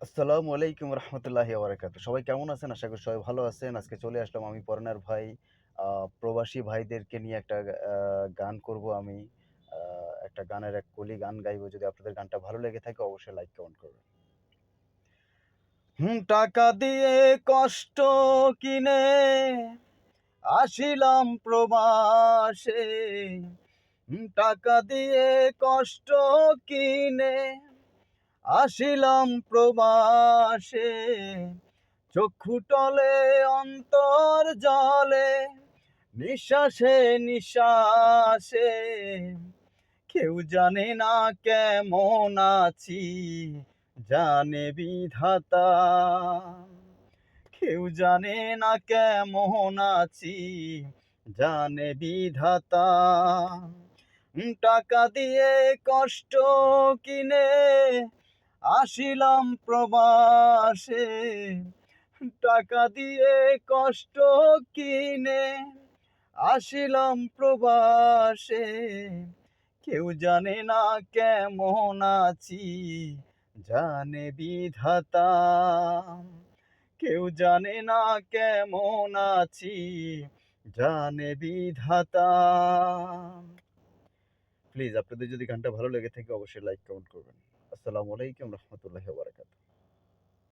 আসসালামু আলাইকুম রহমতুল্লাহি ওয়া সবাই কেমন আছেন? আশা করি সবাই ভালো আছেন। আজকে চলে আসলাম আমি পরানের ভাই। প্রবাসী ভাইদেরকে নিয়ে একটা আ গান করব আমি। আ একটা গানের এক কলি গান গাইবো। যদি আপনাদের গানটা ভালো লেগে থাকে অবশ্যই লাইক কমেন্ট করবেন। টাকা দিয়ে কষ্ট কিনে আসিলাম প্রবাসে। টাকা দিয়ে কষ্ট কিনে আসিলাম প্রবাসে। চক্ষু টলে অন্তর জলে নিঃশ্বাসে নিঃশ্বাসে কেউ জানে না কেমন আছি, জানে বিধাতা। কেউ জানে না কেমন আছি, জানে বিধাতা। টাকা দিয়ে কষ্ট কিনে আসিলাম প্রবাসে। টাকা দিয়ে কষ্ট কিনে আসিলাম প্রবাসে। কেউ জানে না কেমন আছি, জানে বিধাতা। কেউ জানে না কেমন আছি, জানে বিধাতা। প্লিজ আপনাদের যদি গানটা ভালো লেগে থাকে অবশ্যই লাইক কমেন্ট করবেন। আসসালামু আলাইকুম রহমতুল্লাহি ওয়া বারাকাতুহু।